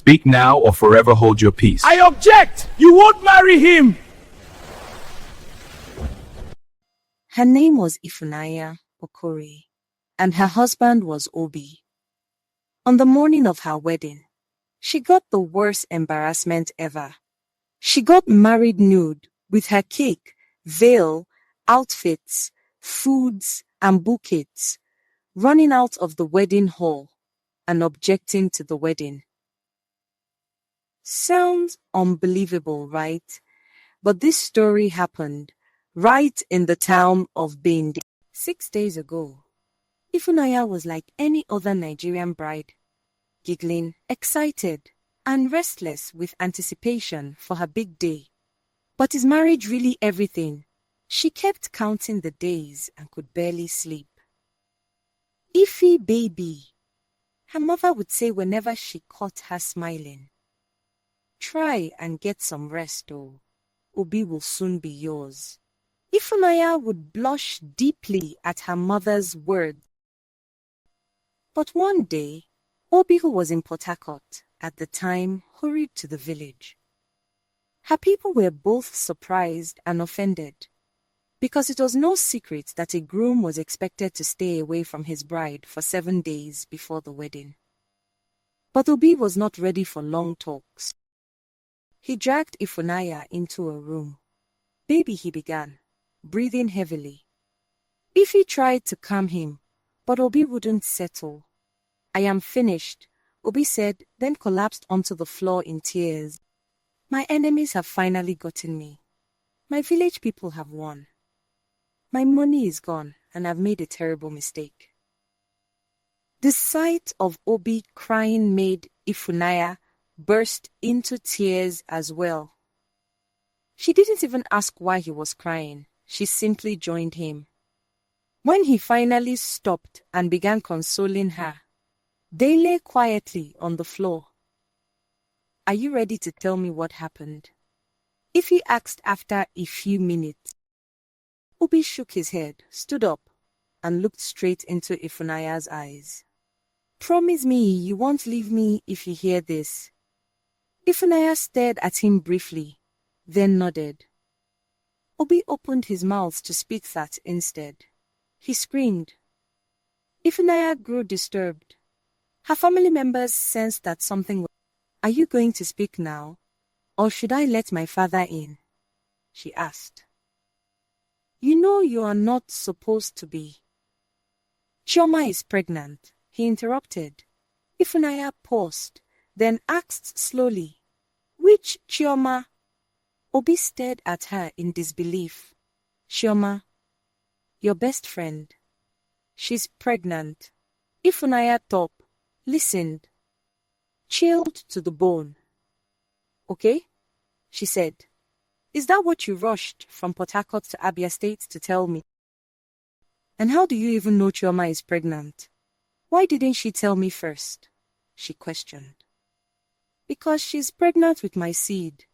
Speak now or forever hold your peace. I object! You won't marry him! Her name was Ifunaya Okori, and her husband was Obi. On the morning of her wedding, she got the worst embarrassment ever. She got married nude with her cake, veil, outfits, foods, and bouquets, running out of the wedding hall and objecting to the wedding. Sounds unbelievable, right? But this story happened right in the town of Bindi. 6 days ago, Ifunaya was like any other Nigerian bride, giggling, excited, and restless with anticipation for her big day. But is marriage really everything? She kept counting the days and could barely sleep. Ify baby, her mother would say whenever she caught her smiling. Try and get some rest, oh. Obi will soon be yours. Ifunaya would blush deeply at her mother's words. But one day, Obi, who was in Port Harcourt at the time, hurried to the village. Her people were both surprised and offended, because it was no secret that a groom was expected to stay away from his bride for 7 days before the wedding. But Obi was not ready for long talks. He dragged Ifunaya into a room. Baby, he began, breathing heavily. Ify tried to calm him, but Obi wouldn't settle. I am finished, Obi said, then collapsed onto the floor in tears. My enemies have finally gotten me. My village people have won. My money is gone, and I've made a terrible mistake. The sight of Obi crying made Ifunaya burst into tears as well. She didn't even ask why he was crying. She simply joined him. When he finally stopped and began consoling her, they lay quietly on the floor. Are you ready to tell me what happened? Ify asked after a few minutes. Obi shook his head, stood up, and looked straight into Ifunaya's eyes. Promise me you won't leave me if you hear this. Ifunaya stared at him briefly, then nodded. Obi opened his mouth to speak that instead. He screamed. Ifunaya grew disturbed. Her family members sensed that something was. Are you going to speak now, or should I let my father in? She asked. You know you are not supposed to be. Chioma is pregnant, he interrupted. Ifunaya paused, then asked slowly, Which Chioma? Obi stared at her in disbelief. Chioma, your best friend. She's pregnant. Ifunaya Top listened, chilled to the bone. Okay, she said. Is that what you rushed from Port Harcourt to Abia State to tell me? And how do you even know Chioma is pregnant? Why didn't she tell me first? She questioned. Because she's pregnant with my seed.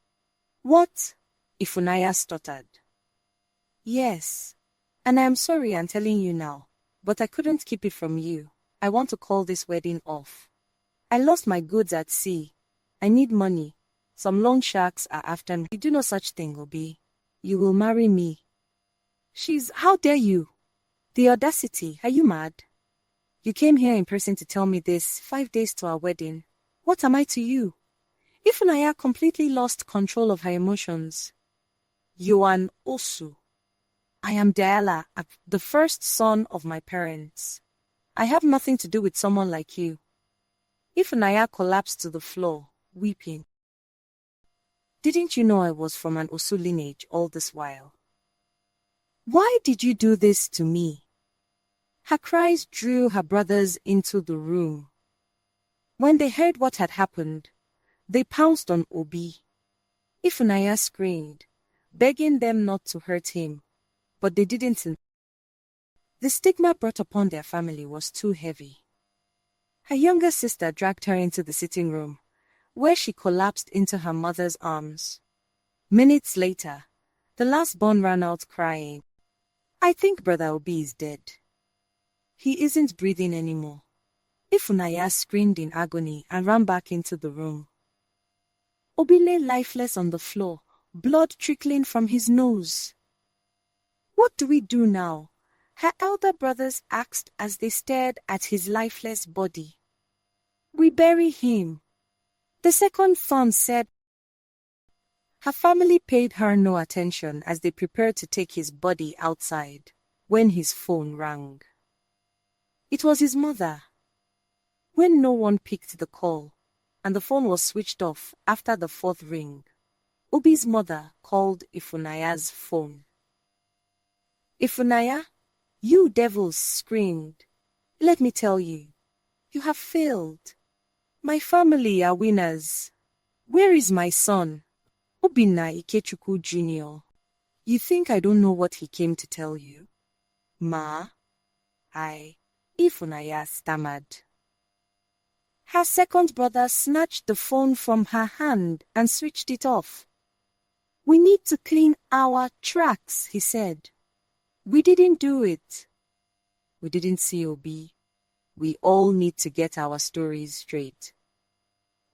What? Ifunaya stuttered. Yes, and I'm sorry I'm telling you now, but I couldn't keep it from you. I want to call this wedding off. I lost my goods at sea. I need money. Some loan sharks are after me. You do no such thing, Obi. You will marry me. How dare you? The audacity. Are you mad? You came here in person to tell me this 5 days to our wedding. What am I to you? Ifunaya completely lost control of her emotions. You are an Osu. I am Diala, the first son of my parents. I have nothing to do with someone like you. Ifunaya collapsed to the floor, weeping. Didn't you know I was from an Osu lineage all this while? Why did you do this to me? Her cries drew her brothers into the room. When they heard what had happened, they pounced on Obi. Ifunaya screamed, begging them not to hurt him, but they didn't. The stigma brought upon their family was too heavy. Her younger sister dragged her into the sitting room, where she collapsed into her mother's arms. Minutes later, the last born ran out crying. I think Brother Obi is dead. He isn't breathing anymore. Ifunaya screamed in agony and ran back into the room. Obi lay lifeless on the floor, blood trickling from his nose. "What do we do now?" her elder brothers asked as they stared at his lifeless body. "We bury him," the second son said. Her family paid her no attention as they prepared to take his body outside when his phone rang. It was his mother. When no one picked the call and the phone was switched off after the fourth ring, Obi's mother called Ifunaya's phone. "Ifunaya, you devils screamed. Let me tell you, you have failed. My family are winners. Where is my son, Obinna Ikechukwu Jr.? You think I don't know what he came to tell you?" "Ma, Ifunaya stammered. Her second brother snatched the phone from her hand and switched it off. "We need to clean our tracks," he said. "We didn't do it. We didn't see Obi. We all need to get our stories straight."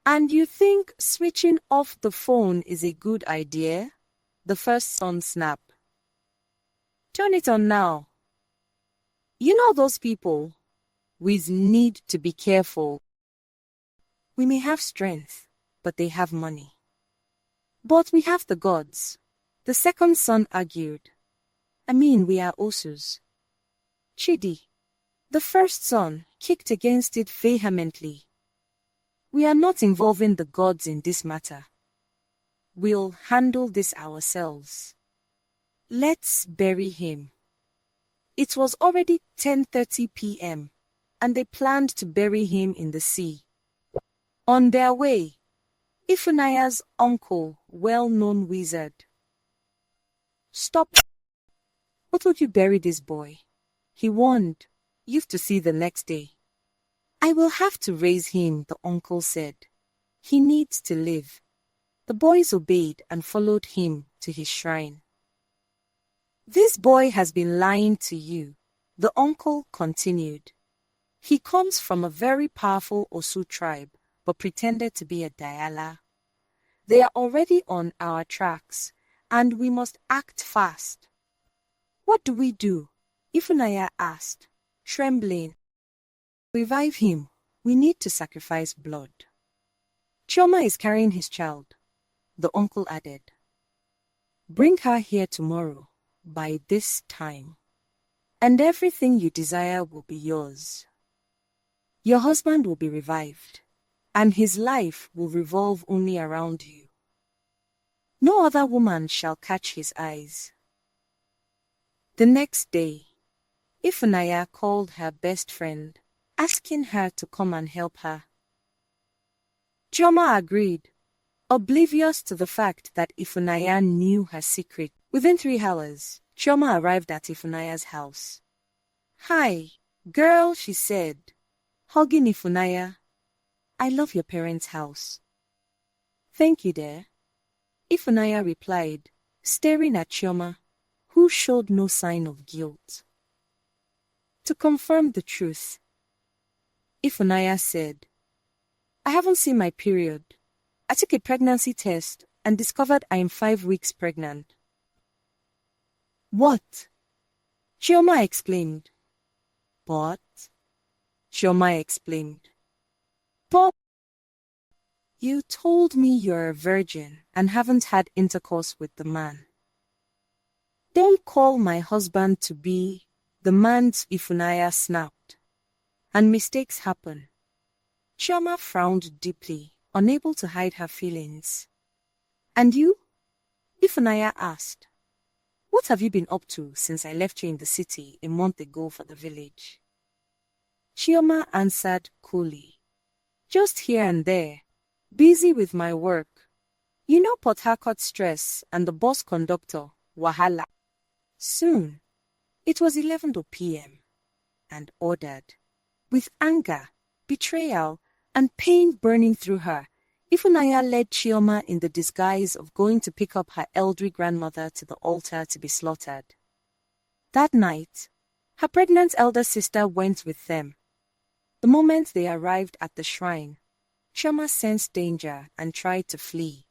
"And you think switching off the phone is a good idea?" the first son snapped. "Turn it on now. You know those people? We need to be careful. We may have strength, but they have money." "But we have the gods," the second son argued. "I mean, we are Osus." Chidi, the first son, kicked against it vehemently. "We are not involving the gods in this matter. We'll handle this ourselves. Let's bury him." It was already 10:30 p.m., and they planned to bury him in the sea. On their way, Ifunaya's uncle, well-known wizard. "Stop. What would you bury this boy?" he warned. "You've to see the next day." "I will have to raise him," the uncle said. "He needs to live." The boys obeyed and followed him to his shrine. "This boy has been lying to you," the uncle continued. "He comes from a very powerful Osu tribe, but pretended to be a Diala. They are already on our tracks, and we must act fast." "What do we do?" Ifunaya asked, trembling. "Revive him. We need to sacrifice blood." "Chioma is carrying his child," the uncle added. "Bring her here tomorrow by this time, and everything you desire will be yours. Your husband will be revived, and his life will revolve only around you. No other woman shall catch his eyes." The next day, Ifunaya called her best friend, asking her to come and help her. Chioma agreed, oblivious to the fact that Ifunaya knew her secret. Within 3 hours, Chioma arrived at Ifunaya's house. "Hi, girl," she said, hugging Ifunaya. "I love your parents' house." "Thank you, dear," Ifunaya replied, staring at Chioma, who showed no sign of guilt. To confirm the truth, Ifunaya said, "I haven't seen my period. I took a pregnancy test and discovered I am 5 weeks pregnant." "What?" Chioma exclaimed. "But," Chioma explained, "But you told me you're a virgin and haven't had intercourse with the man. Don't call my husband to be," the man's Ifunaya snapped. "And mistakes happen." Chioma frowned deeply, unable to hide her feelings. "And you?" Ifunaya asked. "What have you been up to since I left you in the city a month ago for the village?" Chioma answered coolly. "Just here and there, busy with my work. You know Port Harcourt stress and the bus conductor, Wahala." Soon, it was 11 p.m. and ordered. With anger, betrayal, and pain burning through her, Ifunaya led Chioma in the disguise of going to pick up her elderly grandmother to the altar to be slaughtered. That night, her pregnant elder sister went with them. The moment they arrived at the shrine, Chioma sensed danger and tried to flee.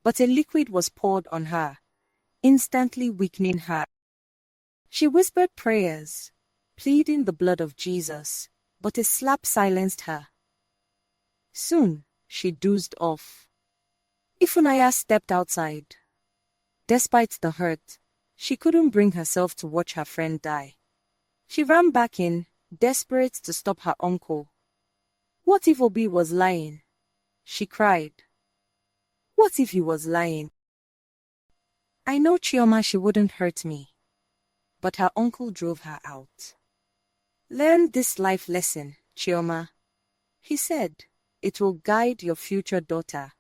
but a liquid was poured on her, instantly weakening her. She whispered prayers, pleading the blood of Jesus, but a slap silenced her. Soon, she dozed off. Ifunaya stepped outside. Despite the hurt, she couldn't bring herself to watch her friend die. She ran back in, desperate to stop her uncle. What if Obi was lying? She cried. What if he was lying? I know Chioma, she wouldn't hurt me. But her uncle drove her out. Learn this life lesson, Chioma. He said, it will guide your future daughter.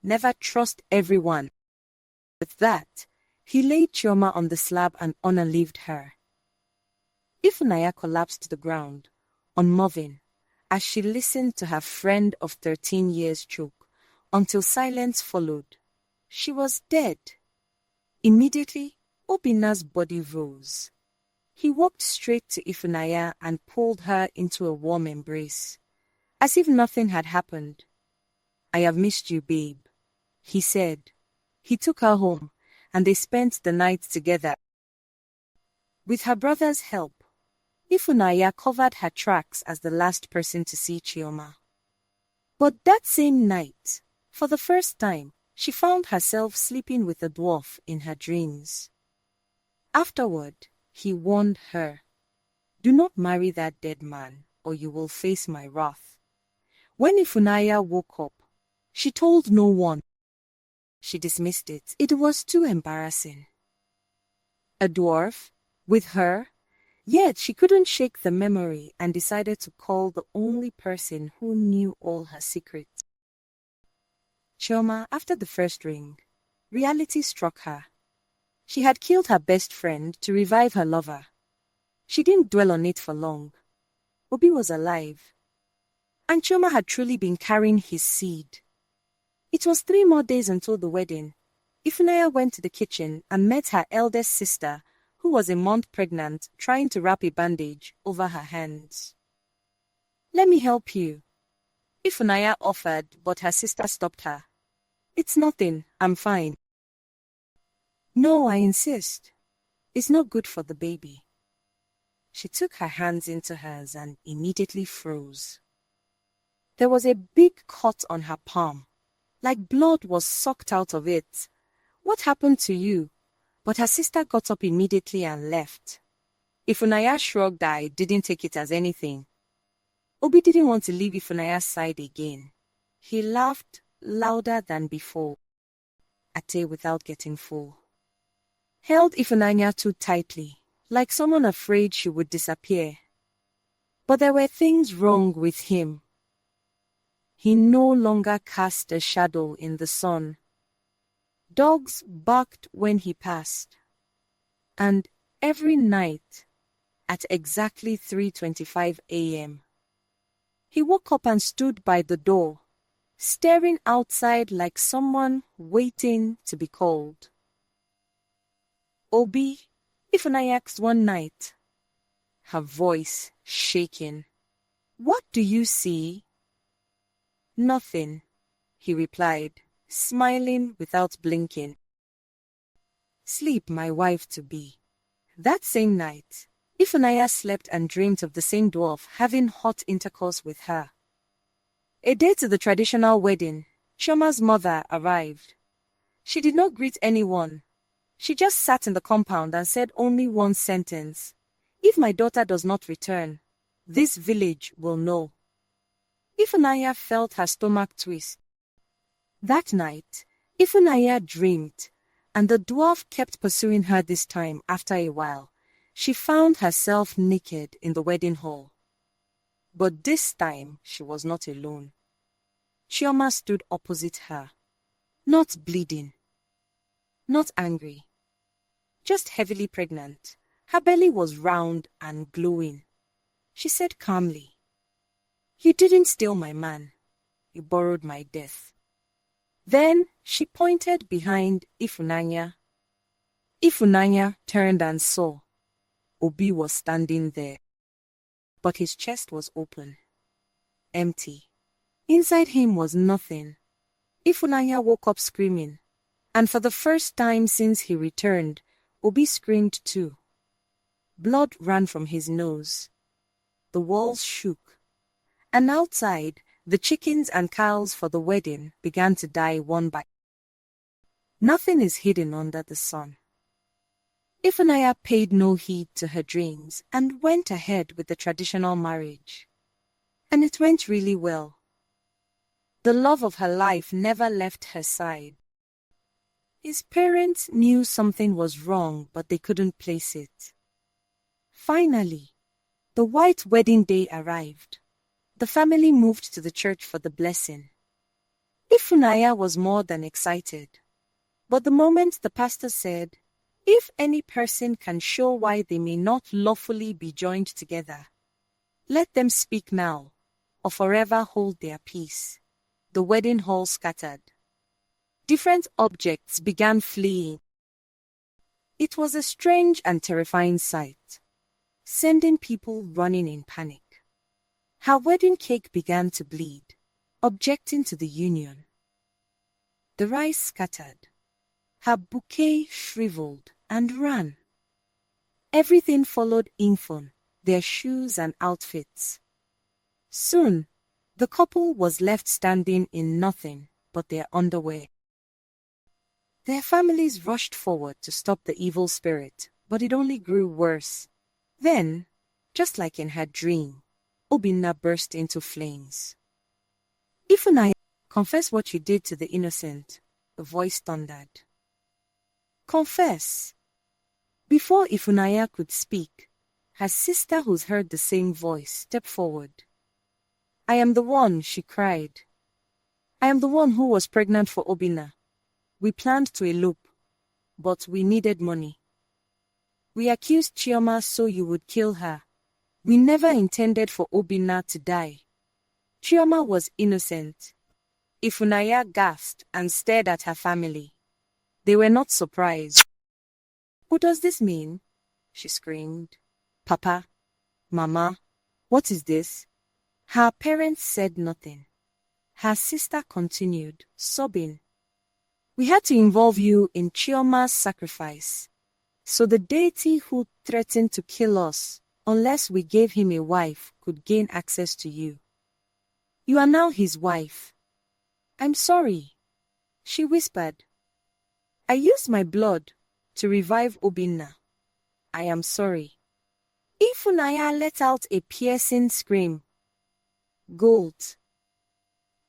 Never trust everyone. With that, he laid Chioma on the slab and unalived her. Ifunaya collapsed to the ground, unmoving, as she listened to her friend of 13 years choke, until silence followed. She was dead. Immediately, Obinna's body rose. He walked straight to Ifunaya and pulled her into a warm embrace, as if nothing had happened. I have missed you, babe, he said. He took her home, and they spent the night together. With her brother's help, Ifunaya covered her tracks as the last person to see Chioma. But that same night, for the first time, she found herself sleeping with a dwarf in her dreams. Afterward, he warned her, do not marry that dead man, or you will face my wrath. When Ifunaya woke up, she told no one. She dismissed it. It was too embarrassing. A dwarf? With her? Yet she couldn't shake the memory and decided to call the only person who knew all her secrets. Chioma, after the first ring, reality struck her. She had killed her best friend to revive her lover. She didn't dwell on it for long. Obi was alive. And Chioma had truly been carrying his seed. It was 3 more days until the wedding. Ifunaya went to the kitchen and met her eldest sister, who was a month pregnant, trying to wrap a bandage over her hands. Let me help you, Ifunaya offered, but her sister stopped her. It's nothing, I'm fine. No, I insist. It's not good for the baby. She took her hands into hers and immediately froze. There was a big cut on her palm, like blood was sucked out of it. What happened to you? But her sister got up immediately and left. Ifunaya shrugged. I didn't take it as anything. Obi didn't want to leave Ifunaya's side again. He laughed louder than before. Ate without getting full. Held Ifunanya too tightly, like someone afraid she would disappear. But there were things wrong with him. He no longer cast a shadow in the sun. Dogs barked when he passed. And every night, at exactly 3:25 a.m., he woke up and stood by the door, staring outside like someone waiting to be called. Obi, Ifunaya asked one night, her voice shaking. What do you see? Nothing, he replied, smiling without blinking. Sleep, my wife-to-be. That same night, Ifunaya slept and dreamed of the same dwarf having hot intercourse with her. A day to the traditional wedding, Chioma's mother arrived. She did not greet anyone. She just sat in the compound and said only one sentence. If my daughter does not return, this village will know. Ifunaya felt her stomach twist. That night, Ifunaya dreamed, and the dwarf kept pursuing her. This time, after a while, she found herself naked in the wedding hall. But this time, she was not alone. Chioma stood opposite her, not bleeding, not angry, just heavily pregnant. Her belly was round and glowing. She said calmly, "You didn't steal my man. You borrowed my death." Then she pointed behind Ifunanya. Ifunanya turned and saw Obi was standing there, but his chest was open, empty. Inside him was nothing. Ifunanya woke up screaming, And for the first time since he returned, Obi screamed too. Blood ran from his nose. The walls shook. And outside, the chickens and cows for the wedding began to die one by one. Nothing is hidden under the sun. Ifunaya paid no heed to her dreams and went ahead with the traditional marriage. And it went really well. The love of her life never left her side. His parents knew something was wrong, but they couldn't place it. Finally, the white wedding day arrived. The family moved to the church for the blessing. Ifunaya was more than excited. But the moment the pastor said, "If any person can show why they may not lawfully be joined together, let them speak now, or forever hold their peace," the wedding hall scattered. Different objects began fleeing. It was a strange and terrifying sight, sending people running in panic. Her wedding cake began to bleed, objecting to the union. The rice scattered. Her bouquet shriveled and ran. Everything followed Infon, their shoes and outfits. Soon, the couple was left standing in nothing but their underwear. Their families rushed forward to stop the evil spirit, but it only grew worse. Then, just like in her dream, Obinna burst into flames. "Ifunaya, confess what you did to the innocent," the voice thundered. "Confess." Before Ifunaya could speak, her sister, who's heard the same voice, stepped forward. "I am the one," she cried. "I am the one who was pregnant for Obinna. We planned to elope, but we needed money. We accused Chioma so you would kill her. We never intended for Obinna to die. Chioma was innocent." Ifunaya gasped and stared at her family. They were not surprised. "What does this mean?" she screamed. "Papa, Mama, what is this?" Her parents said nothing. Her sister continued, sobbing. "We had to involve you in Chioma's sacrifice, so the deity who threatened to kill us unless we gave him a wife could gain access to you. You are now his wife." "I'm sorry," she whispered. "I used my blood to revive Obinna. I am sorry." Ifunaya let out a piercing scream. Guilt.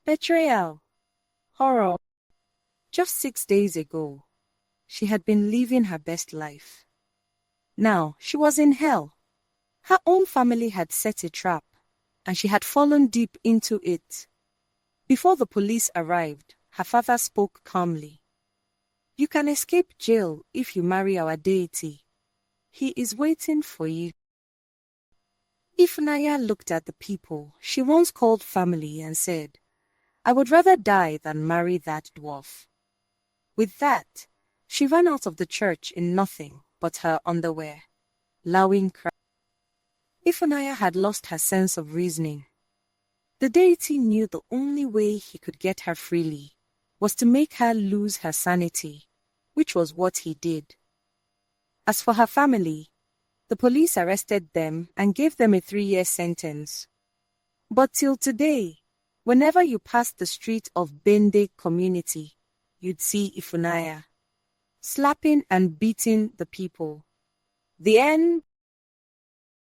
Betrayal. Horror. Just 6 days ago, she had been living her best life. Now she was in hell. Her own family had set a trap, and she had fallen deep into it. Before the police arrived, her father spoke calmly. "You can escape jail if you marry our deity. He is waiting for you." Ifunaya looked at the people she once called family and said, "I would rather die than marry that dwarf." With that, she ran out of the church in nothing but her underwear, lowing cry. Ifunaya had lost her sense of reasoning. The deity knew the only way he could get her freely was to make her lose her sanity, which was what he did. As for her family, the police arrested them and gave them a 3-year sentence. But till today, whenever you pass the street of Bende community, you'd see Ifunaya slapping and beating the people. The end.